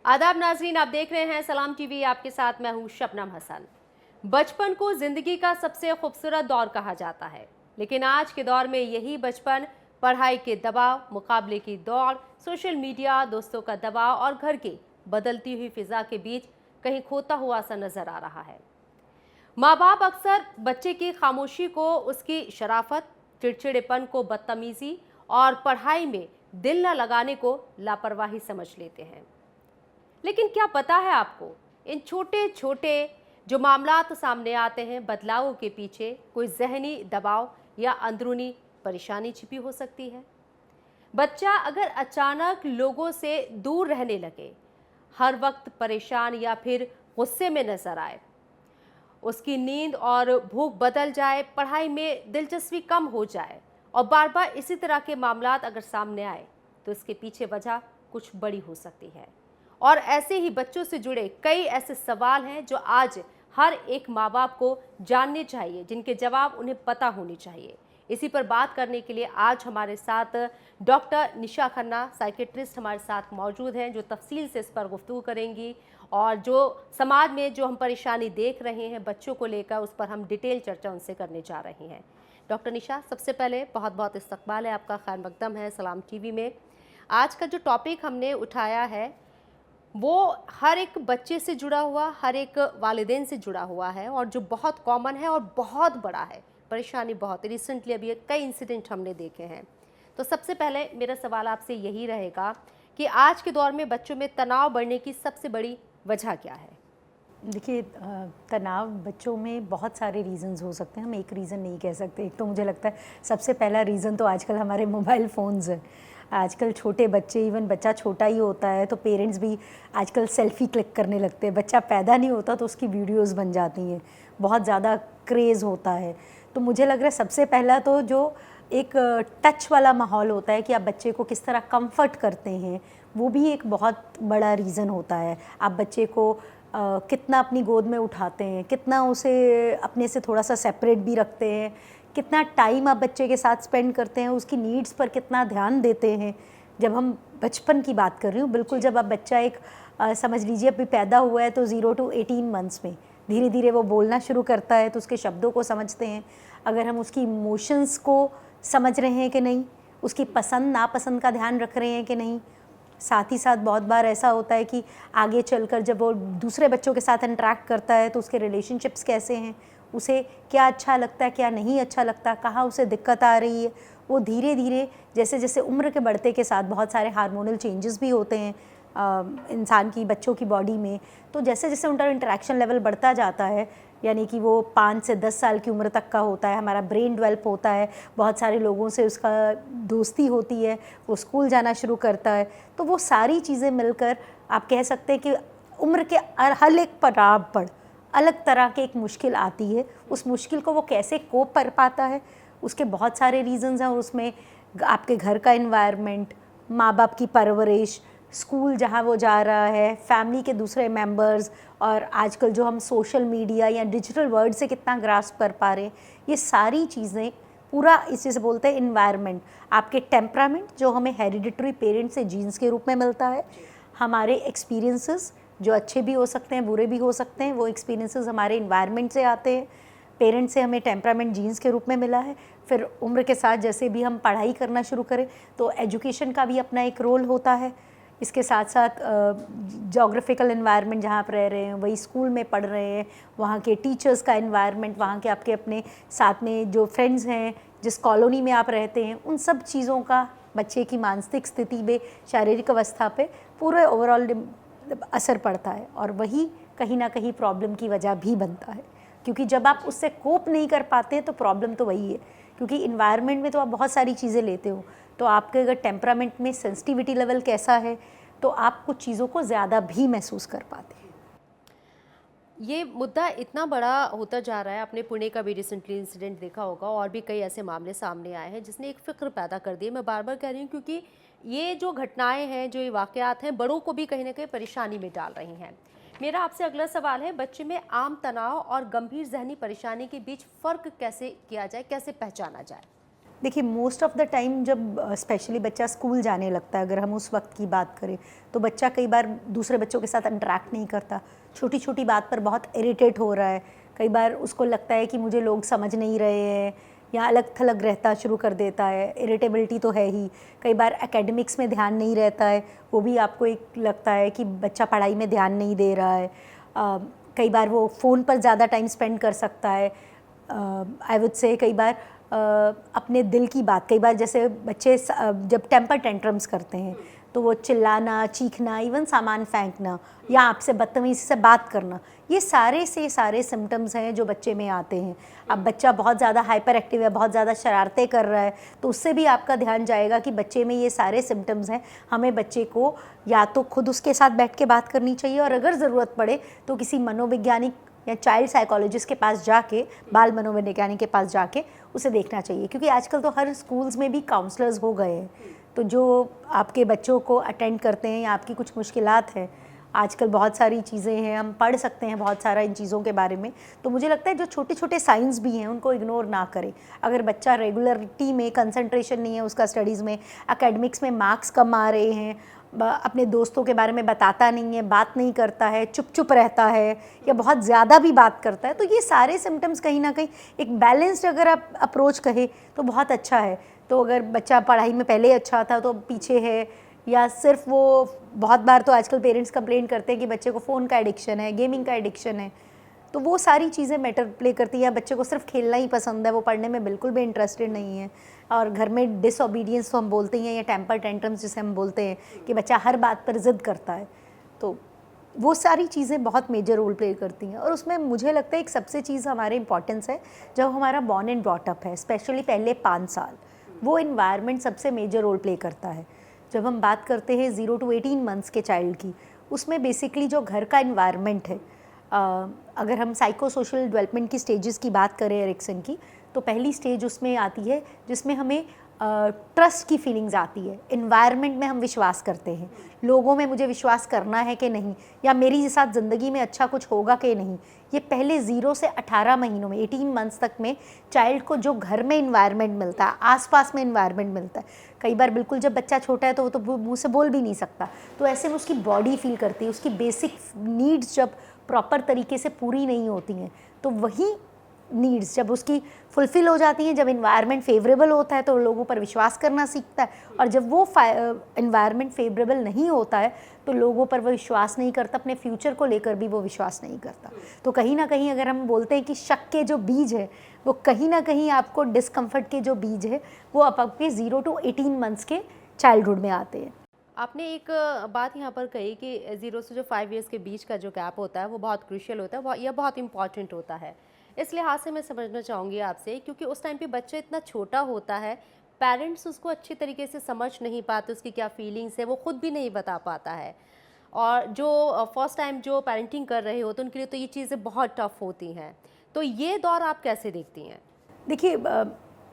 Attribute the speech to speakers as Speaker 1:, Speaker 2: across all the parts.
Speaker 1: आदाब नाजरीन, आप देख रहे हैं सलाम टीवी। आपके साथ मैं हूं शबनम हसन। बचपन को जिंदगी का सबसे खूबसूरत दौर कहा जाता है, लेकिन आज के दौर में यही बचपन पढ़ाई के दबाव, मुकाबले की दौड़, सोशल मीडिया, दोस्तों का दबाव और घर की बदलती हुई फिजा के बीच कहीं खोता हुआ सा नजर आ रहा है। माँ बाप अक्सर बच्चे की खामोशी को उसकी शराफत, चिड़चिड़ेपन को बदतमीजी और पढ़ाई में दिल न लगाने को लापरवाही समझ लेते हैं। लेकिन क्या पता है आपको, इन छोटे छोटे जो मामलात सामने आते हैं, बदलावों के पीछे कोई जहनी दबाव या अंदरूनी परेशानी छिपी हो सकती है। बच्चा अगर अचानक लोगों से दूर रहने लगे, हर वक्त परेशान या फिर गुस्से में नजर आए, उसकी नींद और भूख बदल जाए, पढ़ाई में दिलचस्पी कम हो जाए और बार बार इसी तरह के मामलात अगर सामने आए, तो इसके पीछे वजह कुछ बड़ी हो सकती है। और ऐसे ही बच्चों से जुड़े कई ऐसे सवाल हैं जो आज हर एक माँ बाप को जानने चाहिए, जिनके जवाब उन्हें पता होने चाहिए। इसी पर बात करने के लिए आज हमारे साथ डॉक्टर निशा खन्ना, साइकेट्रिस्ट, हमारे साथ मौजूद हैं, जो तफसील से इस पर गुफ्तगू करेंगी और जो समाज में जो हम परेशानी देख रहे हैं बच्चों को लेकर, उस पर हम डिटेल चर्चा उनसे करने जा रहे हैं। डॉक्टर निशा, सबसे पहले बहुत बहुत इस्तकबाल है आपका, खैर मकदम है सलाम टीवी में। आज का जो टॉपिक हमने उठाया है वो हर एक बच्चे से जुड़ा हुआ, हर एक वालिदैन से जुड़ा हुआ है और जो बहुत कॉमन है और बहुत बड़ा है, परेशानी बहुत है। रिसेंटली अभी कई इंसिडेंट हमने देखे हैं। तो सबसे पहले मेरा सवाल आपसे यही रहेगा कि आज के दौर में बच्चों में तनाव बढ़ने की सबसे बड़ी वजह क्या है?
Speaker 2: देखिए, तनाव बच्चों में बहुत सारे रीज़न्स हो सकते हैं, हम एक रीज़न नहीं कह सकते। एक तो मुझे लगता है सबसे पहला रीज़न तो आजकल हमारे मोबाइल फ़ोन्स हैं। आजकल छोटे बच्चे, इवन बच्चा छोटा ही होता है तो पेरेंट्स भी आजकल सेल्फ़ी क्लिक करने लगते हैं। बच्चा पैदा नहीं होता तो उसकी वीडियोज़ बन जाती हैं, बहुत ज़्यादा क्रेज़ होता है। तो मुझे लग रहा है सबसे पहला तो जो एक टच वाला माहौल होता है कि आप बच्चे को किस तरह कंफर्ट करते हैं, वो भी एक बहुत बड़ा रीज़न होता है। आप बच्चे को कितना अपनी गोद में उठाते हैं, कितना उसे अपने से थोड़ा सा सेपरेट भी रखते हैं, कितना टाइम आप बच्चे के साथ स्पेंड करते हैं, उसकी नीड्स पर कितना ध्यान देते हैं। जब हम बचपन की बात कर रही हूँ, बिल्कुल जब आप बच्चा एक समझ लीजिए अभी पैदा हुआ है तो 0 to 18 मंथ्स में धीरे धीरे वो बोलना शुरू करता है तो उसके शब्दों को समझते हैं। अगर हम उसकी इमोशंस को समझ रहे हैं कि नहीं, उसकी पसंद नापसंद का ध्यान रख रहे हैं कि नहीं। साथ ही साथ बहुत बार ऐसा होता है कि आगे चलकर जब वो दूसरे बच्चों के साथ इंटरेक्ट करता है तो उसके रिलेशनशिप्स कैसे हैं, उसे क्या अच्छा लगता है, क्या नहीं अच्छा लगता, कहाँ उसे दिक्कत आ रही है। वो धीरे धीरे जैसे जैसे उम्र के बढ़ते के साथ बहुत सारे हार्मोनल चेंजेस भी होते हैं इंसान की, बच्चों की बॉडी में। तो जैसे जैसे उनका इंटरेक्शन लेवल बढ़ता जाता है, यानी कि वो 5 से 10 साल की उम्र तक का होता है, हमारा ब्रेन डेवलप होता है, बहुत सारे लोगों से उसका दोस्ती होती है, वो स्कूल जाना शुरू करता है। तो वो सारी चीज़ें मिलकर आप कह सकते हैं कि उम्र के हर एक पड़ाव पर अलग तरह की एक मुश्किल आती है। उस मुश्किल को वो कैसे कोप कर पाता है, उसके बहुत सारे रीज़न्स हैं। और उसमें आपके घर का एनवायरनमेंट, माँ बाप की परवरिश, स्कूल जहाँ वो जा रहा है, फैमिली के दूसरे मेंबर्स, और आजकल जो हम सोशल मीडिया या डिजिटल वर्ल्ड से कितना ग्रास्प कर पा रहे हैं, ये सारी चीज़ें पूरा इसी से बोलते हैं इन्वायरमेंट। आपके टेम्परामेंट जो हमें हेरिडिटरी पेरेंट्स से जीन्स के रूप में मिलता है, हमारे एक्सपीरियंसेस जो अच्छे भी हो सकते हैं, बुरे भी हो सकते हैं, वो एक्सपीरियंसेस हमारे इन्वायरमेंट से आते हैं। पेरेंट्स से हमें टेम्परामेंट जीन्स के रूप में मिला है। फिर उम्र के साथ जैसे भी हम पढ़ाई करना शुरू करें तो एजुकेशन का भी अपना एक रोल होता है। इसके साथ साथ जोग्राफिकल एनवायरनमेंट जहाँ आप रह रहे हैं, वही स्कूल में पढ़ रहे हैं, वहाँ के टीचर्स का एनवायरनमेंट, वहाँ के आपके अपने साथ में जो फ्रेंड्स हैं, जिस कॉलोनी में आप रहते हैं, उन सब चीज़ों का बच्चे की मानसिक स्थिति में, शारीरिक अवस्था पे पूरे ओवरऑल असर पड़ता है। और वही कहीं ना कहीं प्रॉब्लम की वजह भी बनता है, क्योंकि जब आप उससे कोप नहीं कर पाते तो प्रॉब्लम तो वही है। क्योंकि इन्वायरमेंट में तो आप बहुत सारी चीज़ें लेते हो, तो आपके अगर टेम्परामेंट में सेंसिटिविटी लेवल कैसा है तो आप कुछ चीज़ों को ज़्यादा भी महसूस कर पाते हैं।
Speaker 1: ये मुद्दा इतना बड़ा होता जा रहा है, आपने पुणे का भी रिसेंटली इंसिडेंट देखा होगा और भी कई ऐसे मामले सामने आए हैं जिसने एक फ़िक्र पैदा कर दी है। मैं बार बार कह रही हूँ क्योंकि ये जो घटनाएं हैं, जो ये वाक़यात हैं, बड़ों को भी कहीं ना कहीं परेशानी में डाल रही हैं। मेरा आपसे अगला सवाल है, बच्चे में आम तनाव और गंभीर जहनी परेशानी के बीच फ़र्क कैसे किया जाए, कैसे पहचाना जाए?
Speaker 2: देखिए मोस्ट ऑफ द टाइम जब स्पेशली बच्चा स्कूल जाने लगता है, अगर हम उस वक्त की बात करें, तो बच्चा कई बार दूसरे बच्चों के साथ इंटरेक्ट नहीं करता, छोटी छोटी बात पर बहुत इरिटेट हो रहा है, कई बार उसको लगता है कि मुझे लोग समझ नहीं रहे हैं, या अलग थलग रहता शुरू कर देता है। इरिटेबिलिटी तो है ही, कई बार एकेडमिक्स में ध्यान नहीं रहता है, वो भी आपको एक लगता है कि बच्चा पढ़ाई में ध्यान नहीं दे रहा है। कई बार वो फ़ोन पर ज़्यादा टाइम स्पेंड कर सकता है। आई वुड से कई बार अपने दिल की बात, कई बार जैसे बच्चे जब टेम्पर टेंट्रम्स करते हैं तो वो चिल्लाना, चीखना, इवन सामान फेंकना या आपसे बदतमीज़ी से बात करना, ये सारे सिम्टम्स हैं जो बच्चे में आते हैं। अब बच्चा बहुत ज़्यादा हाइपर एक्टिव है, बहुत ज़्यादा शरारतें कर रहा है, तो उससे भी आपका ध्यान जाएगा कि बच्चे में ये सारे सिम्टम्स हैं। हमें बच्चे को या तो खुद उसके साथ बैठ के बात करनी चाहिए, और अगर ज़रूरत पड़े तो किसी मनोवैज्ञानिक या चाइल्ड साइकोलॉजिस्ट के पास जाके, बाल मनोवैज्ञानिक के पास जाके उसे देखना चाहिए। क्योंकि आजकल तो हर स्कूल्स में भी काउंसलर्स हो गए हैं, तो जो आपके बच्चों को अटेंड करते हैं या आपकी कुछ मुश्किलात हैं, आजकल बहुत सारी चीज़ें हैं, हम पढ़ सकते हैं बहुत सारा इन चीज़ों के बारे में। तो मुझे लगता है जो छोटे छोटे साइंस भी हैं उनको इग्नोर ना करें। अगर बच्चा रेगुलरिटी में, कंसंट्रेशन नहीं है उसका स्टडीज़ में, एकेडमिक्स में मार्क्स कम आ रहे हैं, अपने दोस्तों के बारे में बताता नहीं है, बात नहीं करता है, चुप चुप रहता है, या बहुत ज़्यादा भी बात करता है, तो ये सारे सिम्टम्स कहीं ना कहीं एक बैलेंस्ड अगर आप अप्रोच कहें तो बहुत अच्छा है। तो अगर बच्चा पढ़ाई में पहले अच्छा था तो पीछे है, या सिर्फ वो, बहुत बार तो आजकल पेरेंट्स कंप्लेंट करते हैं कि बच्चे को फ़ोन का एडिक्शन है, गेमिंग का एडिक्शन है, तो वो सारी चीज़ें मैटर प्ले करती हैं। बच्चे को सिर्फ खेलना ही पसंद है, वो पढ़ने में बिल्कुल भी इंटरेस्टेड नहीं है, और घर में डिसओबीडियंस तो हम बोलते ही हैं, या टेम्पर टेंट्रम्स जिसे हम बोलते हैं कि बच्चा हर बात पर ज़िद करता है, तो वो सारी चीज़ें बहुत मेजर रोल प्ले करती हैं। और उसमें मुझे लगता है एक सबसे चीज़ हमारे इंपॉर्टेंस है, जब हमारा बॉर्न एंड ब्रॉट अप है, स्पेशली पहले 5 साल, वो इन्वायरमेंट सबसे मेजर रोल प्ले करता है। जब हम बात करते हैं 0 to 18 मंथ्स के चाइल्ड की, उसमें बेसिकली जो घर का इन्वायरमेंट है, अगर हम साइको सोशल डेवलपमेंट की स्टेजेस की बात करें एरिक्सन की, तो पहली स्टेज उसमें आती है जिसमें हमें ट्रस्ट की फीलिंग्स आती है। इन्वायरमेंट में हम विश्वास करते हैं, लोगों में मुझे विश्वास करना है कि नहीं, या मेरी साथ ज़िंदगी में अच्छा कुछ होगा कि नहीं। ये पहले 0 से 18 महीनों में, 18 मंथ्स तक में चाइल्ड को जो घर में इन्वायरमेंट मिलता है, आसपास में इन्वायरमेंट मिलता है। कई बार बिल्कुल जब बच्चा छोटा है तो वो तो मुँह से बोल भी नहीं सकता, तो ऐसे में उसकी बॉडी फील करती है, उसकी बेसिक नीड्स जब प्रॉपर तरीके से पूरी नहीं होती हैं, तो वही नीड्स जब उसकी फुलफ़िल हो जाती हैं, जब इन्वायरमेंट फेवरेबल होता है तो लोगों पर विश्वास करना सीखता है, और जब वो इन्वायरमेंट फेवरेबल नहीं होता है तो लोगों पर वो विश्वास नहीं करता, अपने फ्यूचर को लेकर भी वो विश्वास नहीं करता। तो कहीं ना कहीं अगर हम बोलते हैं कि शक के जो बीज है, वो कहीं ना कहीं आपको डिस्कम्फर्ट के जो बीज है वो आपके 0 to 18 मंथ्स के चाइल्डहुड में आते हैं।
Speaker 1: आपने एक बात यहाँ पर कही कि 0 से जो 5 इयर्स के बीच का जो गैप होता है वो बहुत क्रूशियल होता है, यह बहुत इंपॉर्टेंट होता है। इस लिहाज से मैं समझना चाहूँगी आपसे, क्योंकि उस टाइम पे बच्चा इतना छोटा होता है, पेरेंट्स उसको अच्छी तरीके से समझ नहीं पाते, उसकी क्या फीलिंग्स है वो खुद भी नहीं बता पाता है, और जो फर्स्ट टाइम जो पेरेंटिंग कर रहे होते हैं उनके लिए तो ये चीज़ें बहुत टफ होती हैं। तो ये दौर आप कैसे देखती हैं?
Speaker 2: देखिए,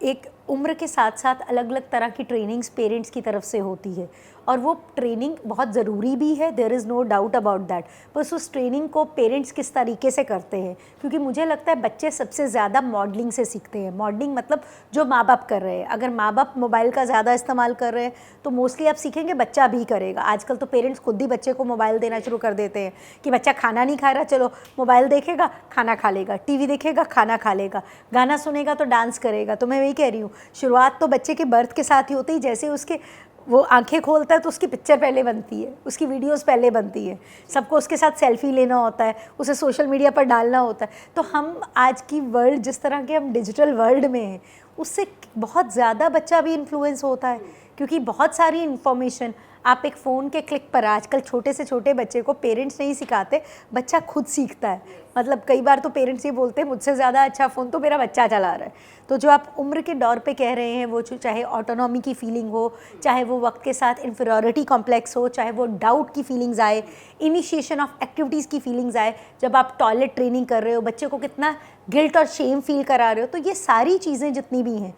Speaker 2: एक उम्र के साथ साथ अलग अलग तरह की ट्रेनिंग्स पेरेंट्स की तरफ से होती है, और वो ट्रेनिंग बहुत ज़रूरी भी है, there is no doubt about that. बस उस ट्रेनिंग को पेरेंट्स किस तरीके से करते हैं, क्योंकि मुझे लगता है बच्चे सबसे ज़्यादा मॉडलिंग से सीखते हैं। मॉडलिंग मतलब जो माँ बाप कर रहे हैं, अगर माँ बाप मोबाइल का ज़्यादा इस्तेमाल कर रहे हैं तो मोस्टली आप सीखेंगे बच्चा भी करेगा। आजकल तो पेरेंट्स खुद ही बच्चे को मोबाइल देना शुरू कर देते हैं कि बच्चा खाना नहीं खा रहा, चलो मोबाइल देखेगा खाना खा लेगा, टीवी देखेगा खाना खा लेगा, गाना सुनेगा तो डांस करेगा। तो मैं वही कह रही हूँ, शुरुआत तो बच्चे के बर्थ के साथ ही होती है। जैसे उसके वो आंखें खोलता है तो उसकी पिक्चर पहले बनती है, उसकी वीडियोस पहले बनती है, सबको उसके साथ सेल्फी लेना होता है, उसे सोशल मीडिया पर डालना होता है। तो हम आज की वर्ल्ड, जिस तरह के हम डिजिटल वर्ल्ड में हैं, उससे बहुत ज़्यादा बच्चा भी इन्फ्लुएंस होता है, क्योंकि बहुत सारी इन्फॉर्मेशन आप एक फ़ोन के क्लिक पर, आजकल छोटे से छोटे बच्चे को पेरेंट्स नहीं सिखाते, बच्चा खुद सीखता है। मतलब कई बार तो पेरेंट्स ये बोलते हैं मुझसे ज़्यादा अच्छा फ़ोन तो मेरा बच्चा चला रहा है। तो जो आप उम्र के दौर पे कह रहे हैं, वो चाहे ऑटोनॉमी की फीलिंग हो, चाहे वो वक्त के साथ इन्फीरियरिटी कॉम्प्लेक्स हो, चाहे वो डाउट की फीलिंग्स आए, इनिशिएशन ऑफ एक्टिविटीज़ की फीलिंग्स आए, जब आप टॉयलेट ट्रेनिंग कर रहे हो, बच्चे को कितना गिल्ट और शेम फील करा रहे हो, तो ये सारी चीज़ें जितनी भी हैं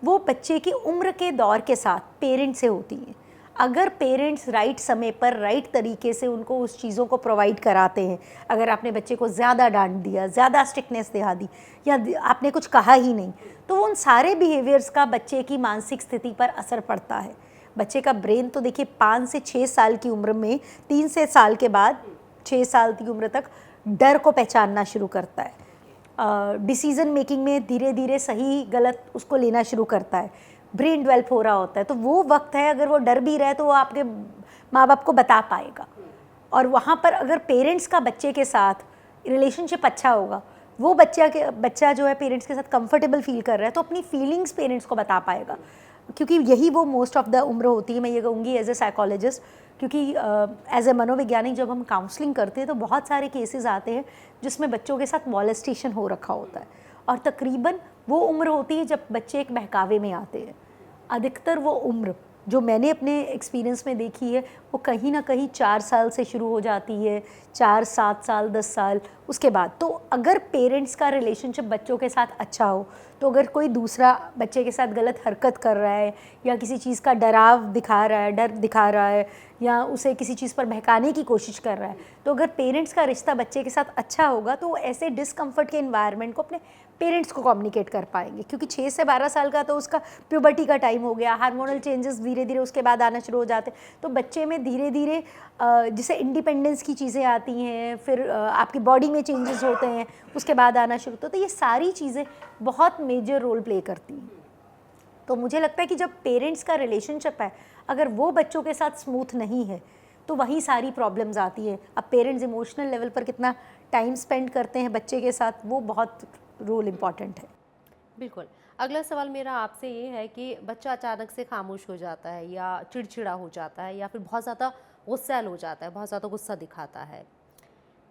Speaker 2: वो बच्चे की उम्र के दौर के साथ पेरेंट्स से होती हैं। अगर पेरेंट्स राइट समय पर राइट तरीके से उनको उस चीज़ों को प्रोवाइड कराते हैं, अगर आपने बच्चे को ज़्यादा डांट दिया, ज़्यादा स्ट्रिक्टनेस दिखा दी या आपने कुछ कहा ही नहीं, तो उन सारे बिहेवियर्स का बच्चे की मानसिक स्थिति पर असर पड़ता है। बच्चे का ब्रेन तो देखिए 5 से 6 साल की उम्र में, 3 से साल के बाद 6 साल की उम्र तक डर को पहचानना शुरू करता है। डिसीज़न मेकिंग में धीरे धीरे सही गलत उसको लेना शुरू करता है, ब्रेन डेवलप हो रहा होता है। तो वो वक्त है, अगर वो डर भी रहे तो वो आपके माँ बाप को बता पाएगा। और वहाँ पर अगर पेरेंट्स का बच्चे के साथ रिलेशनशिप अच्छा होगा, वो बच्चा जो है पेरेंट्स के साथ कंफर्टेबल फील कर रहा है, तो अपनी फीलिंग्स पेरेंट्स को बता पाएगा। क्योंकि यही वो मोस्ट ऑफ द उम्र होती है, मैं ये कहूँगी एज ए साइकोलॉजिस्ट, क्योंकि एज ए मनोवैज्ञानिक जब हम काउंसलिंग करते हैं तो बहुत सारे केसेस आते हैं जिसमें बच्चों के साथ मॉलेस्टेशन हो रखा होता है, और तकरीबन वो उम्र होती है जब बच्चे एक बहकावे में आते हैं। अधिकतर वो उम्र जो मैंने अपने एक्सपीरियंस में देखी है वो कहीं ना कहीं 4 साल से शुरू हो जाती है, 4, 7 साल, 10 साल उसके बाद। तो अगर पेरेंट्स का रिलेशनशिप बच्चों के साथ अच्छा हो, तो अगर कोई दूसरा बच्चे के साथ गलत हरकत कर रहा है या किसी चीज़ का डर दिखा रहा है या उसे किसी चीज़ पर बहकाने की कोशिश कर रहा है, तो अगर पेरेंट्स का रिश्ता बच्चे के साथ अच्छा होगा तो ऐसे डिस्कम्फर्ट के इन्वायरमेंट को अपने पेरेंट्स को कम्युनिकेट कर पाएंगे। क्योंकि 6 से 12 साल का तो उसका प्यूबर्टी का टाइम हो गया, हार्मोनल चेंजेस धीरे धीरे उसके बाद आना शुरू हो जाते हैं, तो बच्चे में धीरे धीरे जैसे इंडिपेंडेंस की चीज़ें आती हैं, फिर आपकी बॉडी में चेंजेस होते हैं, उसके बाद आना शुरू होता है। तो ये सारी चीज़ें बहुत मेजर रोल प्ले करती हैं। तो मुझे लगता है कि जब पेरेंट्स का रिलेशनशिप है, अगर वो बच्चों के साथ स्मूथ नहीं है तो वहीं सारी प्रॉब्लम्स आती है। अब पेरेंट्स इमोशनल लेवल पर कितना टाइम स्पेंड करते हैं बच्चे के साथ, वो बहुत रोल इम्पॉर्टेंट है।
Speaker 1: बिल्कुल। अगला सवाल मेरा आपसे ये है कि बच्चा अचानक से खामोश हो जाता है या चिड़चिड़ा हो जाता है या फिर बहुत ज़्यादा गुस्सैल हो जाता है, बहुत ज़्यादा गुस्सा दिखाता है,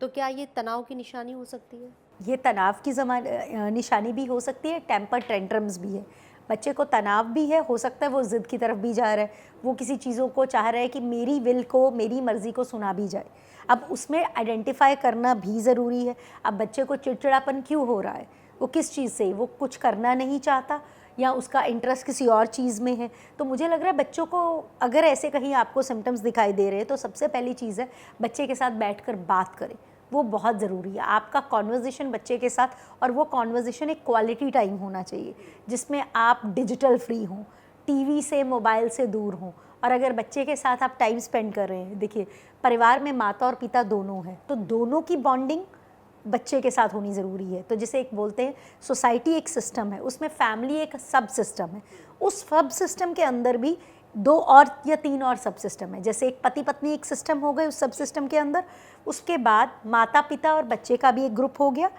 Speaker 1: तो क्या ये तनाव की निशानी हो सकती है?
Speaker 2: ये तनाव की निशानी भी हो सकती है, टेम्पर टेंट्रम्स भी है। बच्चे को तनाव भी है, हो सकता है वो ज़िद की तरफ भी जा रहा है, वो किसी चीज़ों को चाह रहा है कि मेरी विल को, मेरी मर्ज़ी को सुना भी जाए। अब उसमें आइडेंटिफाई करना भी ज़रूरी है। अब बच्चे को चिड़चिड़ापन क्यों हो रहा है, वो किस चीज़ से, वो कुछ करना नहीं चाहता या उसका इंटरेस्ट किसी और चीज़ में है। तो मुझे लग रहा है बच्चों को अगर ऐसे कहीं आपको सिम्टम्स दिखाई दे रहे हैं तो सबसे पहली चीज़ है बच्चे के साथ बैठकर बात करें, वो बहुत ज़रूरी है। आपका कॉन्वर्जेशन बच्चे के साथ, और वो कॉन्वर्जेशन एक क्वालिटी टाइम होना चाहिए जिसमें आप डिजिटल फ्री हों, टीवी से, मोबाइल से दूर हों। और अगर बच्चे के साथ आप टाइम स्पेंड कर रहे हैं, देखिए परिवार में माता और पिता दोनों हैं, तो दोनों की बॉन्डिंग बच्चे के साथ होनी ज़रूरी है। तो जैसे एक बोलते हैं सोसाइटी एक सिस्टम है, उसमें फैमिली एक सब सिस्टम है, उस सब सिस्टम के अंदर भी 2 और या 3 और सब सिस्टम है। जैसे एक पति पत्नी एक सिस्टम हो गए उस सब सिस्टम के अंदर, उसके बाद माता पिता और बच्चे का भी एक ग्रुप हो गया,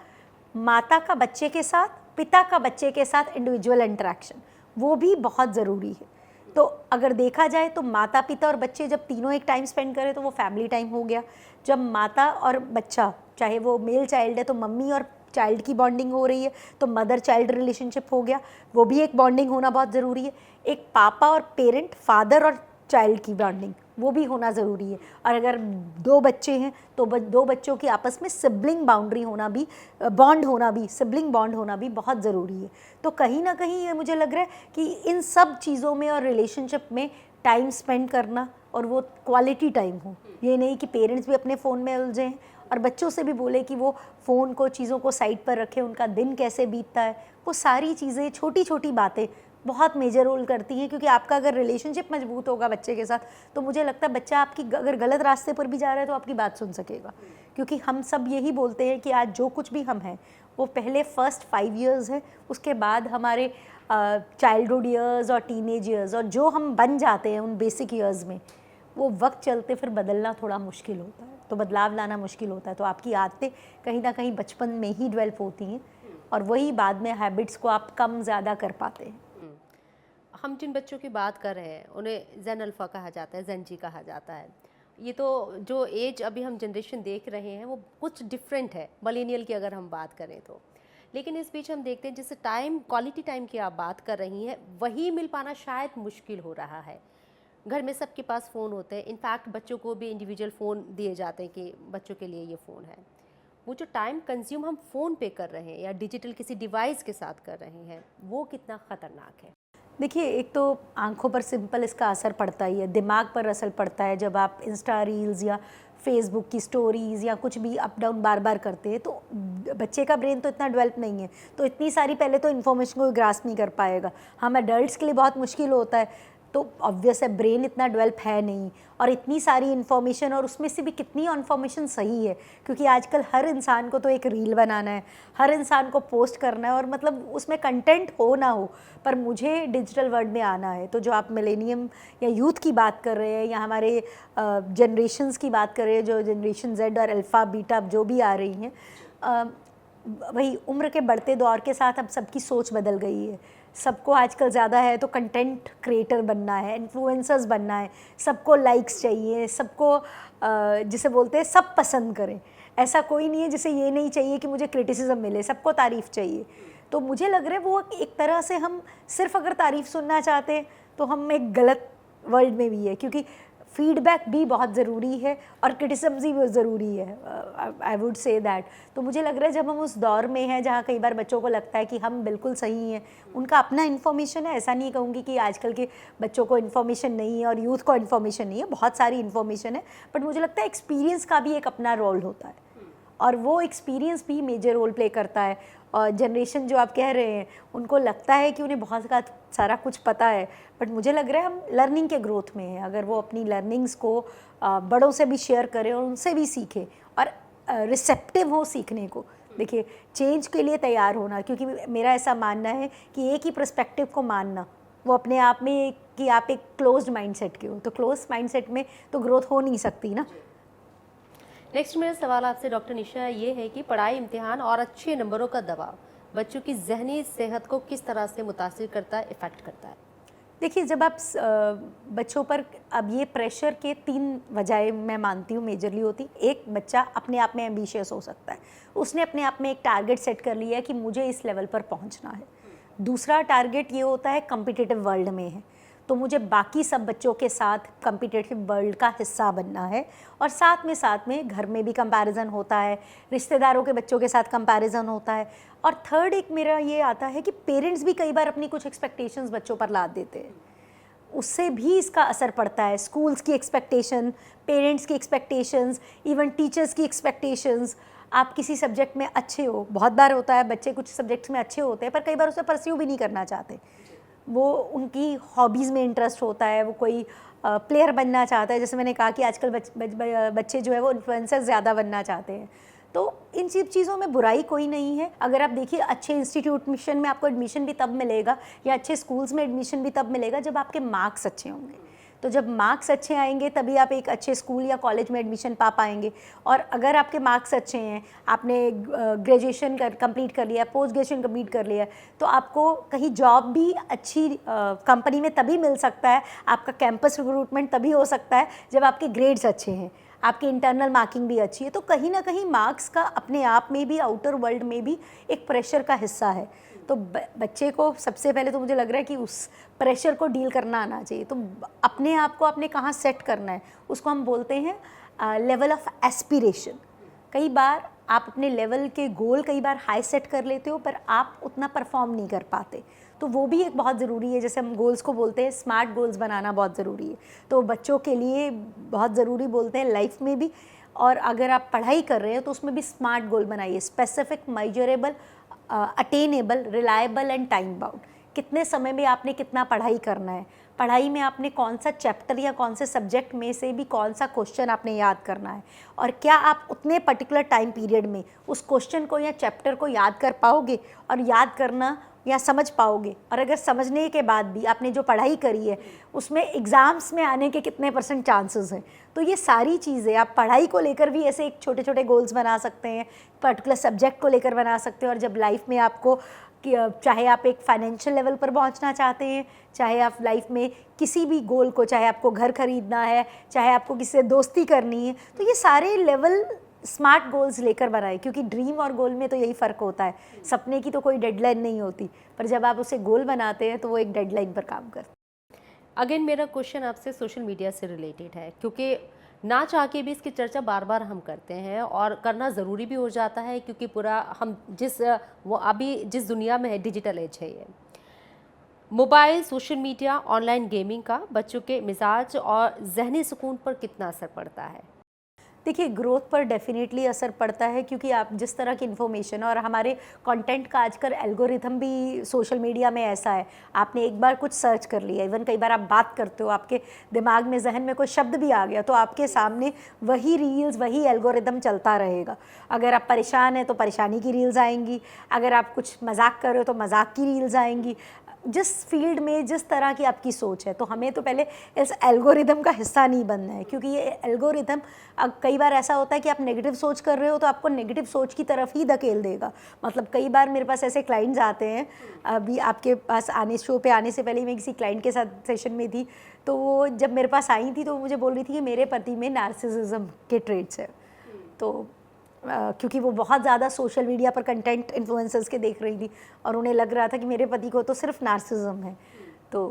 Speaker 2: माता का बच्चे के साथ, पिता का बच्चे के साथ इंडिविजुअल इंटरेक्शन, वो भी बहुत ज़रूरी है। तो अगर देखा जाए तो माता पिता और बच्चे जब तीनों एक टाइम स्पेंड करें तो वो फैमिली टाइम हो गया। जब माता और बच्चा, चाहे वो मेल चाइल्ड है तो मम्मी और चाइल्ड की बॉन्डिंग हो रही है तो मदर चाइल्ड रिलेशनशिप हो गया, वो भी एक बॉन्डिंग होना बहुत ज़रूरी है। एक पापा और पेरेंट, फादर और चाइल्ड की बॉन्डिंग, वो भी होना ज़रूरी है। और अगर 2 बच्चे हैं तो 2 बच्चों की आपस में सिबलिंग बाउंड्री होना भी, सिबलिंग बॉन्ड होना भी बहुत ज़रूरी है। तो कहीं ना कहीं ये मुझे लग रहा है कि इन सब चीज़ों में और रिलेशनशिप में टाइम स्पेंड करना, और वो क्वालिटी टाइम हो, ये नहीं कि पेरेंट्स भी अपने फ़ोन में उलझे हैं और बच्चों से भी बोले कि वो फ़ोन को, चीज़ों को साइड पर रखें, उनका दिन कैसे बीतता है। वो सारी चीज़ें, छोटी छोटी बातें बहुत मेजर रोल करती हैं। क्योंकि आपका अगर रिलेशनशिप मजबूत होगा बच्चे के साथ तो मुझे लगता है बच्चा आपकी अगर गलत रास्ते पर भी जा रहा है तो आपकी बात सुन सकेगा। क्योंकि हम सब यही बोलते हैं कि आज जो कुछ भी हम हैं वो पहले फर्स्ट 5 इयर्स है, उसके बाद हमारे चाइल्डहुड ईयर्स और टीनेज ईयर्स, और जो हम बन जाते हैं उन बेसिक ईयर्स में, वो वक्त चलते फिर बदलना थोड़ा मुश्किल होता है, तो बदलाव लाना मुश्किल होता है। तो आपकी आदतें कहीं ना कहीं बचपन में ही डेवलप होती हैं और वही बाद में हैबिट्स को आप कम ज़्यादा कर पाते हैं।
Speaker 1: हम जिन बच्चों की बात कर रहे हैं उन्हें जेन अल्फ़ा कहा जाता है, जेन जी कहा जाता है। ये तो जो एज अभी हम जनरेशन देख रहे हैं वो कुछ डिफरेंट है मिलेनियल की अगर हम बात करें तो। लेकिन इस बीच हम देखते हैं जैसे टाइम, क्वालिटी टाइम की आप बात कर रही हैं, वही मिल पाना शायद मुश्किल हो रहा है। घर में सबके पास फ़ोन होते हैं, इनफैक्ट बच्चों को भी इंडिविजुअल फ़ोन दिए जाते हैं कि बच्चों के लिए ये फ़ोन है। वो जो टाइम कंज्यूम हम फ़ोन पे कर रहे हैं या डिजिटल किसी डिवाइस के साथ कर रहे हैं, वो कितना ख़तरनाक है?
Speaker 2: देखिए, एक तो आँखों पर सिंपल इसका असर पड़ता ही है, दिमाग पर असर पड़ता है। जब आप इंस्टा रील्स या फेसबुक की स्टोरीज़ या कुछ भी अप डाउन बार-बार करते हैं, तो बच्चे का ब्रेन तो इतना डेवलप नहीं है, तो इतनी सारी पहले तो इन्फॉर्मेशन को ग्रास्प नहीं कर पाएगा। हम एडल्ट्स के लिए बहुत मुश्किल होता है, तो ऑब्वियस है ब्रेन इतना डेवलप है नहीं, और इतनी सारी इन्फॉर्मेशन, और उसमें से भी कितनी इन्फॉर्मेशन सही है, क्योंकि आजकल हर इंसान को तो एक रील बनाना है, हर इंसान को पोस्ट करना है, और मतलब उसमें कंटेंट हो ना हो, पर मुझे डिजिटल वर्ल्ड में आना है। तो जो आप मिलेनियम या यूथ की बात कर रहे हैं, या हमारे जनरेशन्स की बात कर रहे हैं, जो जनरेशन जेड और अल्फ़ा बीटा जो भी आ रही हैं, वही उम्र के बढ़ते दौर के साथ अब सबकी सोच बदल गई है। सबको आजकल ज़्यादा है तो कंटेंट क्रिएटर बनना है, इन्फ्लुएंसर्स बनना है, सबको लाइक्स चाहिए, सबको जिसे बोलते हैं सब पसंद करें। ऐसा कोई नहीं है जिसे ये नहीं चाहिए कि मुझे क्रिटिसिज्म मिले, सबको तारीफ़ चाहिए। तो मुझे लग रहा है वो एक तरह से हम सिर्फ अगर तारीफ़ सुनना चाहते हैं तो हम एक गलत वर्ल्ड में भी है, क्योंकि फीडबैक भी बहुत ज़रूरी है और क्रिटिसिज्म भी बहुत ज़रूरी है। I would say that. तो मुझे लग रहा है जब हम उस दौर में हैं जहाँ कई बार बच्चों को लगता है कि हम बिल्कुल सही हैं, उनका अपना इन्फॉर्मेशन है, ऐसा नहीं कहूँगी कि आजकल के बच्चों को इन्फॉर्मेशन नहीं है और यूथ को इन्फॉर्मेशन नहीं है, बहुत सारी इन्फॉर्मेशन है, बट मुझे लगता है एक्सपीरियंस का भी एक अपना रोल होता है, और वो एक्सपीरियंस भी मेजर रोल प्ले करता है। और जनरेशन जो आप कह रहे हैं, उनको लगता है कि उन्हें बहुत सारा कुछ पता है, बट मुझे लग रहा है हम लर्निंग के ग्रोथ में हैं। अगर वो अपनी लर्निंग्स को बड़ों से भी शेयर करें और उनसे भी सीखें, और रिसेप्टिव हो सीखने को। देखिए, चेंज के लिए तैयार होना, क्योंकि मेरा ऐसा मानना है कि एक ही पर्सपेक्टिव को मानना वो अपने आप में, कि आप एक क्लोज्ड माइंडसेट के हो, तो क्लोज्ड माइंडसेट में तो ग्रोथ हो नहीं सकती ना।
Speaker 1: नेक्स्ट मेरा सवाल आपसे डॉक्टर निशा ये है कि पढ़ाई, इम्तिहान और अच्छे नंबरों का दबाव बच्चों की जहनी सेहत को किस तरह से मुतासिर करता है, इफ़ेक्ट करता है?
Speaker 2: देखिए, जब आप बच्चों पर, अब ये प्रेशर के 3 वजह मैं मानती हूँ मेजरली होती। एक, बच्चा अपने आप में एम्बिशियस हो सकता है, उसने अपने आप में एक टारगेट सेट कर लिया है कि मुझे इस लेवल पर पहुँचना है। दूसरा टारगेट ये होता है कॉम्पिटिटिव वर्ल्ड में है, तो मुझे बाकी सब बच्चों के साथ कॉम्पिटिटिव वर्ल्ड का हिस्सा बनना है, और साथ में घर में भी कंपैरिजन होता है, रिश्तेदारों के बच्चों के साथ कंपैरिजन होता है, और थर्ड एक मेरा ये आता है कि पेरेंट्स भी कई बार अपनी कुछ एक्सपेक्टेशंस बच्चों पर लाद देते हैं, उससे भी इसका असर पड़ता है। स्कूल्स की एक्सपेक्टेशन, पेरेंट्स की एक्सपेक्टेशंस, इवन टीचर्स की एक्सपेक्टेशंस। आप किसी सब्जेक्ट में अच्छे हो, बहुत बार होता है बच्चे कुछ सब्जेक्ट्स में अच्छे होते हैं पर कई बार उसे परस्यू भी नहीं करना चाहते, वो उनकी हॉबीज़ में इंटरेस्ट होता है, वो कोई प्लेयर बनना चाहता है। जैसे मैंने कहा कि आजकल बच्चे जो है वो इन्फ्लुएंसर ज़्यादा बनना चाहते हैं, तो इन सब चीज़ों में बुराई कोई नहीं है। अगर आप देखिए, अच्छे इंस्टीट्यूशन में आपको एडमिशन भी तब मिलेगा, या अच्छे स्कूल्स में एडमिशन भी तब मिलेगा जब आपके मार्क्स अच्छे होंगे। तो जब मार्क्स अच्छे आएंगे तभी आप एक अच्छे स्कूल या कॉलेज में एडमिशन पा पाएंगे। और अगर आपके मार्क्स अच्छे हैं, आपने ग्रेजुएशन कंप्लीट कर लिया, पोस्ट ग्रेजुएशन कंप्लीट कर लिया, तो आपको कहीं जॉब भी अच्छी कंपनी में तभी मिल सकता है, आपका कैंपस रिक्रूटमेंट तभी हो सकता है जब आपके ग्रेड्स अच्छे हैं, आपकी इंटरनल मार्किंग भी अच्छी है। तो कहीं ना कहीं मार्क्स का अपने आप में भी, आउटर वर्ल्ड में भी एक प्रेशर का हिस्सा है। तो बच्चे को सबसे पहले तो मुझे लग रहा है कि उस प्रेशर को डील करना आना चाहिए। तो अपने आप को आपने कहाँ सेट करना है, उसको हम बोलते हैं लेवल ऑफ एस्पिरेशन। कई बार आप अपने लेवल के गोल कई बार हाई सेट कर लेते हो, पर आप उतना परफॉर्म नहीं कर पाते, तो वो भी एक बहुत ज़रूरी है। जैसे हम गोल्स को बोलते हैं, स्मार्ट गोल्स बनाना बहुत ज़रूरी है, तो बच्चों के लिए बहुत ज़रूरी बोलते हैं लाइफ में भी। और अगर आप पढ़ाई कर रहे हो तो उसमें भी स्मार्ट गोल बनाइए, specific, measurable, attainable, reliable and time bound. कितने समय में आपने कितना पढ़ाई करना है, पढ़ाई में आपने कौन सा चैप्टर या कौन से सब्जेक्ट में से भी कौन सा क्वेश्चन आपने याद करना है, और क्या आप उतने पर्टिकुलर टाइम पीरियड में उस क्वेश्चन को या चैप्टर को याद कर पाओगे और याद करना या समझ पाओगे। और अगर समझने के बाद भी आपने जो पढ़ाई करी है उसमें एग्ज़ाम्स में आने के कितने % चांसेस हैं। तो ये सारी चीज़ें आप पढ़ाई को लेकर भी ऐसे एक छोटे छोटे गोल्स बना सकते हैं, पर्टिकुलर सब्जेक्ट को लेकर बना सकते हैं। और जब लाइफ में आपको, चाहे आप एक फाइनेंशियल लेवल पर पहुंचना चाहते हैं, चाहे आप लाइफ में किसी भी गोल को, चाहे आपको घर खरीदना है, चाहे आपको किसी से दोस्ती करनी है, तो ये सारे लेवल स्मार्ट गोल्स लेकर बनाए। क्योंकि ड्रीम और गोल में तो यही फ़र्क होता है, सपने की तो कोई डेडलाइन नहीं होती, पर जब आप उसे गोल बनाते हैं तो वो एक डेडलाइन पर काम करता है।
Speaker 1: अगेन मेरा क्वेश्चन आपसे सोशल मीडिया से रिलेटेड है, क्योंकि ना चाह के भी इसकी चर्चा बार बार हम करते हैं और करना ज़रूरी भी हो जाता है, क्योंकि पूरा हम वो अभी जिस दुनिया में है, डिजिटल एज है ये। Mobile, social media, online gaming का बच्चों के मिजाज और जहनी सुकून पर कितना असर पड़ता है?
Speaker 2: देखिए, ग्रोथ पर डेफिनेटली असर पड़ता है, क्योंकि आप जिस तरह की इन्फॉर्मेशन और हमारे कंटेंट का आजकल एल्गोरिथम भी सोशल मीडिया में ऐसा है। आपने एक बार कुछ सर्च कर लिया, इवन कई बार आप बात करते हो, आपके दिमाग में जहन में कोई शब्द भी आ गया तो आपके सामने वही रील्स, वही एल्गोरिथम चलता रहेगा। अगर आप परेशान हैं तो परेशानी की रील्स आएंगी, अगर आप कुछ मजाक कर रहे हो तो मजाक की रील्स आएंगी। जिस फील्ड में जिस तरह की आपकी सोच है, तो हमें तो पहले इस एल्गोरिदम का हिस्सा नहीं बनना है, क्योंकि ये एल्गोरिदम कई बार ऐसा होता है कि आप नेगेटिव सोच कर रहे हो तो आपको नेगेटिव सोच की तरफ ही धकेल देगा। मतलब कई बार मेरे पास ऐसे क्लाइंट्स आते हैं, अभी आपके पास शो पे आने से पहले मैं किसी क्लाइंट के साथ सेशन में थी, तो वो जब मेरे पास आई थी तो मुझे बोल रही थी कि मेरे पति में नार्सिसिज्म के ट्रेट्स है। तो क्योंकि वो बहुत ज़्यादा सोशल मीडिया पर कंटेंट इन्फ्लुएंसर्स के देख रही थी और उन्हें लग रहा था कि मेरे पति को तो सिर्फ नार्सिसिज्म है। तो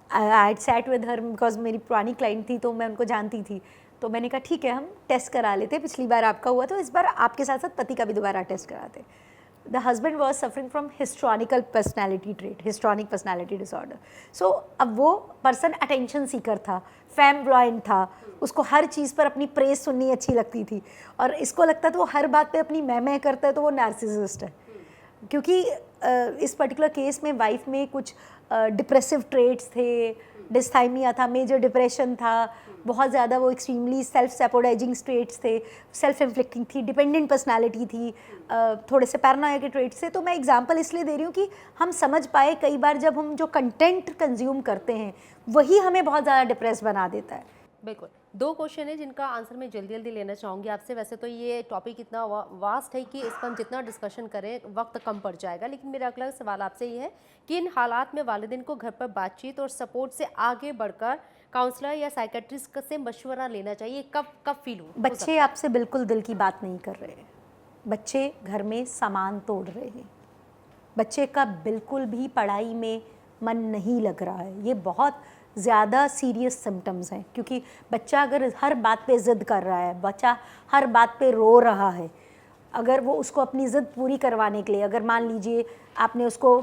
Speaker 2: I sat with her, because मेरी पुरानी क्लाइंट थी तो मैं उनको जानती थी। तो मैंने कहा ठीक है, हम टेस्ट करा लेते, पिछली बार आपका हुआ तो इस बार आपके साथ साथ पति का भी दोबारा टेस्ट कराते। The husband was suffering from histrionical personality trait, histrionic personality disorder. So अब वो पर्सन अटेंशन सीकर था, फैमब्लॉइंड था, उसको हर चीज़ पर अपनी प्रेज सुननी अच्छी लगती थी और इसको लगता था वो हर बात पे अपनी मैं करता है तो वो नार्सिसिस्ट है। क्योंकि इस पर्टिकुलर केस में वाइफ में कुछ डिप्रेसिव ट्रेट्स थे, डिस्थाइमिया था, मेजर डिप्रेशन था, बहुत ज़्यादा वो एक्सट्रीमली सेल्फ सैपोडाइजिंग स्टेट्स थे, सेल्फ इन्फ्लिक्टिंग थी, डिपेंडेंट पर्सनालिटी थी, थोड़े से पैरानोया के ट्रेट्स थे। तो मैं एग्जांपल इसलिए दे रही हूँ कि हम समझ पाए कई बार जब हम जो कंटेंट कंज्यूम करते हैं वही हमें बहुत ज़्यादा डिप्रेस बना देता है।
Speaker 1: बिल्कुल। 2 क्वेश्चन है जिनका आंसर मैं जल्दी जल्दी लेना चाहूँगी आपसे। वैसे तो ये टॉपिक इतना वास्ट है कि इस पर हम जितना डिस्कशन करें वक्त कम पड़ जाएगा, लेकिन मेरा अगला सवाल आपसे ये है कि इन हालात में वालिदैन को घर पर बातचीत और सपोर्ट से आगे बढ़कर काउंसलर या साइकेट्रिस्ट से मशवरा लेना चाहिए? कब फील हो?
Speaker 2: बच्चे आपसे बिल्कुल दिल की बात नहीं कर रहे हैं, बच्चे घर में सामान तोड़ रहे हैं, बच्चे का बिल्कुल भी पढ़ाई में मन नहीं लग रहा है, ये बहुत ज़्यादा सीरियस सिम्टम्स हैं। क्योंकि बच्चा अगर हर बात पे ज़िद कर रहा है, बच्चा हर बात पे रो रहा है, अगर वो उसको अपनी ज़िद पूरी करवाने के लिए, अगर मान लीजिए आपने उसको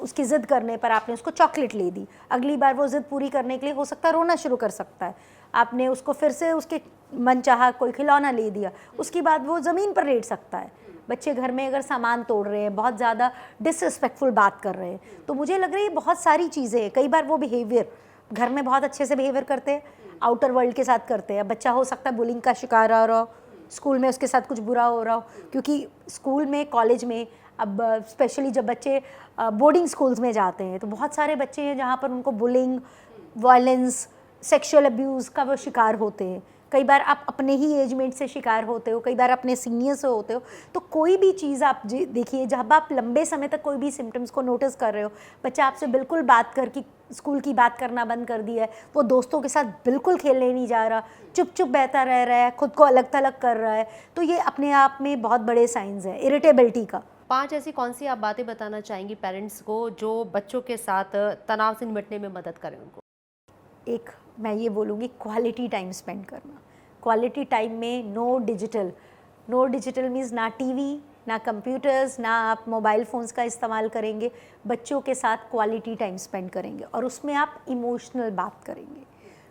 Speaker 2: उसकी ज़िद करने पर आपने उसको चॉकलेट ले दी, अगली बार वो ज़िद पूरी करने के लिए हो सकता है रोना शुरू कर सकता है। आपने उसको फिर से उसके मनचाहा कोई खिलौना ले दिया, उसके बाद वो ज़मीन पर लेट सकता है। बच्चे घर में अगर सामान तोड़ रहे हैं, बहुत ज़्यादा डिसरिस्पेक्टफुल बात कर रहे हैं, तो मुझे लग रहा है ये बहुत सारी चीज़ें हैं। कई बार वो बिहेवियर घर में बहुत अच्छे से बिहेवियर करते हैं, आउटर वर्ल्ड के साथ करते हैं। बच्चा हो सकता है बुलिंग का शिकार हो रहा हो, स्कूल में उसके साथ कुछ बुरा हो रहा हो, क्योंकि स्कूल में, कॉलेज में, अब स्पेशली जब बच्चे बोर्डिंग स्कूल्स में जाते हैं तो बहुत सारे बच्चे हैं जहाँ पर उनको बुलिंग, वायलेंस, सेक्सुअल अब्यूज़ का वो शिकार होते हैं। कई बार आप अपने ही एजमेंट से शिकार होते हो, कई बार अपने सीनियर से होते हो। तो कोई भी चीज़ आप देखिए, जब आप लंबे समय तक कोई भी सिम्टम्स को नोटिस कर रहे हो, बच्चा आपसे बिल्कुल बात करके स्कूल की बात करना बंद कर दिया है, वो दोस्तों के साथ बिल्कुल खेलने नहीं जा रहा, चुप चुप बहता रह रहा है, खुद को अलग थलग कर रहा है, तो ये अपने आप में बहुत बड़े साइंस हैं इरिटेबिलिटी का।
Speaker 1: 5 ऐसी कौन सी आप बातें बताना चाहेंगी पेरेंट्स को जो बच्चों के साथ तनाव से निपटने में मदद करें उनको?
Speaker 2: एक मैं ये बोलूँगी, क्वालिटी टाइम स्पेंड करना। क्वालिटी टाइम में नो डिजिटल मीन्स ना टीवी, ना कंप्यूटर्स, ना आप मोबाइल फ़ोन्स का इस्तेमाल करेंगे। बच्चों के साथ क्वालिटी टाइम स्पेंड करेंगे और उसमें आप इमोशनल बात करेंगे,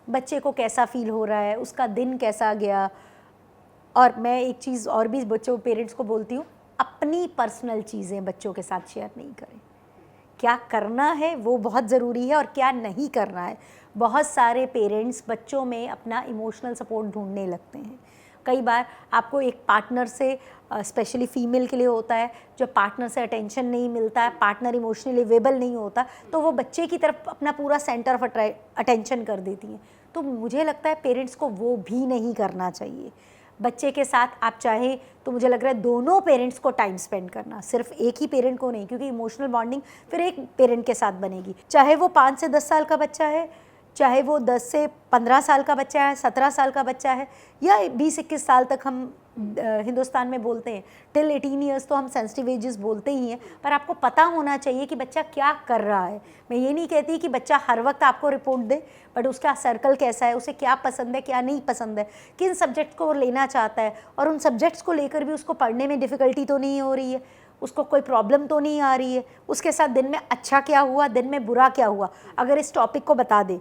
Speaker 2: बच्चे को कैसा फील हो रहा है, उसका दिन कैसा गया। और मैं एक चीज़ और भी बच्चों पेरेंट्स को बोलती हूँ, अपनी पर्सनल चीज़ें बच्चों के साथ शेयर नहीं करें। क्या करना है वो बहुत ज़रूरी है और क्या नहीं करना है। बहुत सारे पेरेंट्स बच्चों में अपना इमोशनल सपोर्ट ढूंढने लगते हैं। कई बार आपको एक पार्टनर से, स्पेशली फीमेल के लिए होता है, जब पार्टनर से अटेंशन नहीं मिलता है, पार्टनर इमोशनली अवेलेबल नहीं होता, तो वो बच्चे की तरफ अपना पूरा सेंटर ऑफ अटेंशन कर देती हैं। तो मुझे लगता है पेरेंट्स को वो भी नहीं करना चाहिए। बच्चे के साथ आप चाहें तो मुझे लग रहा है दोनों पेरेंट्स को टाइम स्पेंड करना, सिर्फ एक ही पेरेंट को नहीं, क्योंकि इमोशनल बॉन्डिंग फिर एक पेरेंट के सासाथ बनेगी। चाहे वो 5 से 10 साल का बच्चा है, चाहे वो 10 से 15 साल का बच्चा है, 17 साल का बच्चा है, या 20-21 साल तक हम हिंदुस्तान में बोलते हैं, टिल 18 ईयर्स तो हम सेंसिटिव एजेस बोलते ही हैं। पर आपको पता होना चाहिए कि बच्चा क्या कर रहा है। मैं ये नहीं कहती कि बच्चा हर वक्त आपको रिपोर्ट दे, बट उसका सर्कल कैसा है, उसे क्या पसंद है, क्या नहीं पसंद है, किन सब्जेक्ट को वो लेना चाहता है, और उन सब्जेक्ट्स को लेकर भी उसको पढ़ने में डिफ़िकल्टी तो नहीं हो रही है, उसको कोई प्रॉब्लम तो नहीं आ रही है, उसके साथ दिन में अच्छा क्या हुआ, दिन में बुरा क्या हुआ, अगर इस टॉपिक को बता दे।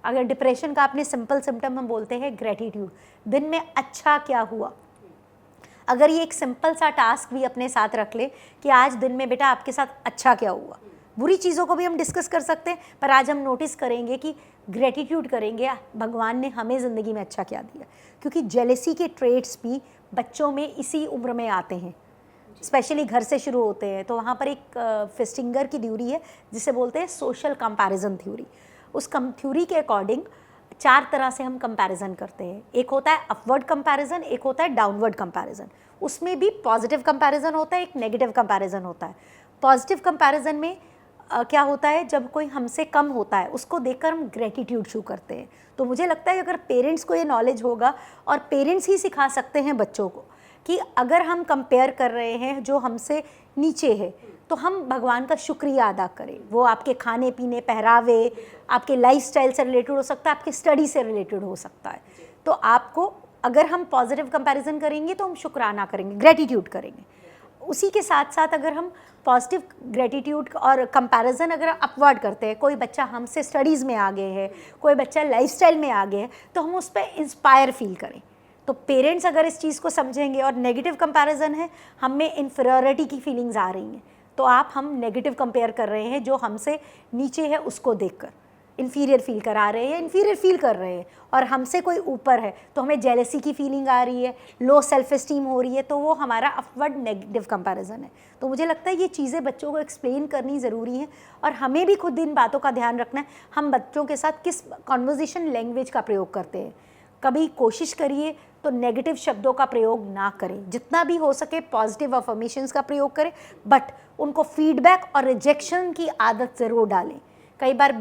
Speaker 2: अगर डिप्रेशन का आपने सिंपल सिम्टम हम बोलते हैं ग्रेटिट्यूड, दिन में अच्छा क्या हुआ, अगर ये एक सिंपल सा टास्क भी अपने साथ रख ले कि आज दिन में बेटा आपके साथ अच्छा क्या हुआ। बुरी चीज़ों को भी हम डिस्कस कर सकते हैं, पर आज हम नोटिस करेंगे कि ग्रेटिट्यूड करेंगे भगवान ने हमें ज़िंदगी में अच्छा क्या दिया, क्योंकि जेलेसी के ट्रेट्स भी बच्चों में इसी उम्र में आते हैं, स्पेशली घर से शुरू होते हैं। तो वहाँ पर एक फिस्टिंगर की थ्योरी है जिसे बोलते हैं सोशल कंपैरिजन थ्योरी। उस थ्योरी के अकॉर्डिंग 4 तरह से हम कंपैरिजन करते हैं। एक होता है अपवर्ड कंपैरिजन, एक होता है डाउनवर्ड कंपैरिजन, उसमें भी पॉजिटिव कंपैरिजन होता है, एक नेगेटिव कंपैरिजन होता है। पॉजिटिव कंपैरिजन में क्या होता है, जब कोई हमसे कम होता है उसको देखकर हम ग्रेटिट्यूड शो करते हैं। तो मुझे लगता है अगर पेरेंट्स को ये नॉलेज होगा, और पेरेंट्स ही सिखा सकते हैं बच्चों को कि अगर हम कंपेयर कर रहे हैं जो हमसे नीचे है, तो हम भगवान का शुक्रिया अदा करें। वो आपके खाने पीने, पहरावे, आपके लाइफस्टाइल से रिलेटेड हो सकता है, आपके स्टडी से रिलेटेड हो सकता है। तो आपको अगर हम पॉजिटिव कंपैरिजन करेंगे तो हम शुक्राना करेंगे, ग्रेटिट्यूड करेंगे। उसी के साथ साथ अगर हम पॉजिटिव ग्रेटिट्यूड और कंपैरिजन अगर अपवर्ड करते हैं, कोई बच्चा हमसे स्टडीज़ में आगे है, कोई बच्चा लाइफस्टाइल में आगे है, तो हम उस पर इंस्पायर फील करें। तो पेरेंट्स अगर इस चीज़ को समझेंगे, और नेगेटिव कंपैरिजन है हम में इन्फीरियरिटी की फीलिंग्स आ रही हैं, तो हम नेगेटिव कंपेयर कर रहे हैं, जो हमसे नीचे है उसको देखकर इन्फीरियर फील करा रहे हैं, इन्फीरियर फील कर रहे हैं, और हमसे कोई ऊपर है तो हमें जेलेसी की फीलिंग आ रही है, लो सेल्फ एस्टीम हो रही है, तो वो हमारा अपवर्ड नेगेटिव कंपैरिजन है। तो मुझे लगता है ये चीज़ें बच्चों को एक्सप्लेन करनी ज़रूरी है, और हमें भी खुद इन बातों का ध्यान रखना है हम बच्चों के साथ किस कॉन्वर्जेशन लैंग्वेज का प्रयोग करते हैं। कभी कोशिश करिए तो नेगेटिव शब्दों का प्रयोग ना करें, जितना भी हो सके पॉजिटिव अफर्मेशंस का प्रयोग करें, बट उनको फीडबैक और रिजेक्शन की आदत ज़रूर डालें। कई बार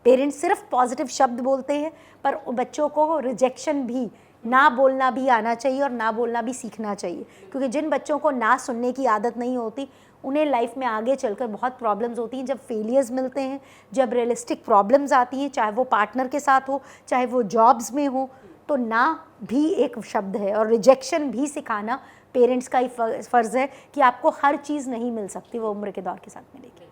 Speaker 2: पेरेंट्स सिर्फ पॉजिटिव शब्द बोलते हैं, पर बच्चों को रिजेक्शन भी ना बोलना भी आना चाहिए, और ना बोलना भी सीखना चाहिए, क्योंकि जिन बच्चों को ना सुनने की आदत नहीं होती उन्हें लाइफ में आगे चलकर बहुत प्रॉब्लम्स होती हैं। जब फेलियर्स मिलते हैं, जब रियलिस्टिक प्रॉब्लम्स आती हैं, चाहे वो पार्टनर के साथ हो, चाहे वो जॉब्स में हो, तो ना भी एक शब्द है, और रिजेक्शन भी सिखाना पेरेंट्स का ही फ़र्ज़ है कि आपको हर चीज़ नहीं मिल सकती, वो उम्र के दौर के साथ मिलेगी।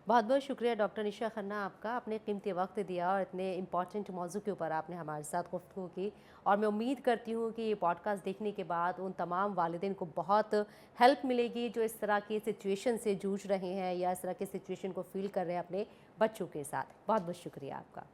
Speaker 1: बहुत बहुत शुक्रिया डॉक्टर निशा खन्ना आपका, आपने कीमती वक्त दिया और इतने इम्पॉर्टेंट मौजू के ऊपर आपने हमारे साथ गुफ्तगू की। और मैं उम्मीद करती हूँ कि ये पॉडकास्ट देखने के बाद उन तमाम वालिदैन को बहुत हेल्प मिलेगी जो इस तरह की सिचुएशन से जूझ रहे हैं या इस तरह की सिचुएशन को फील कर रहे हैं अपने बच्चों के साथ। बहुत बहुत शुक्रिया आपका।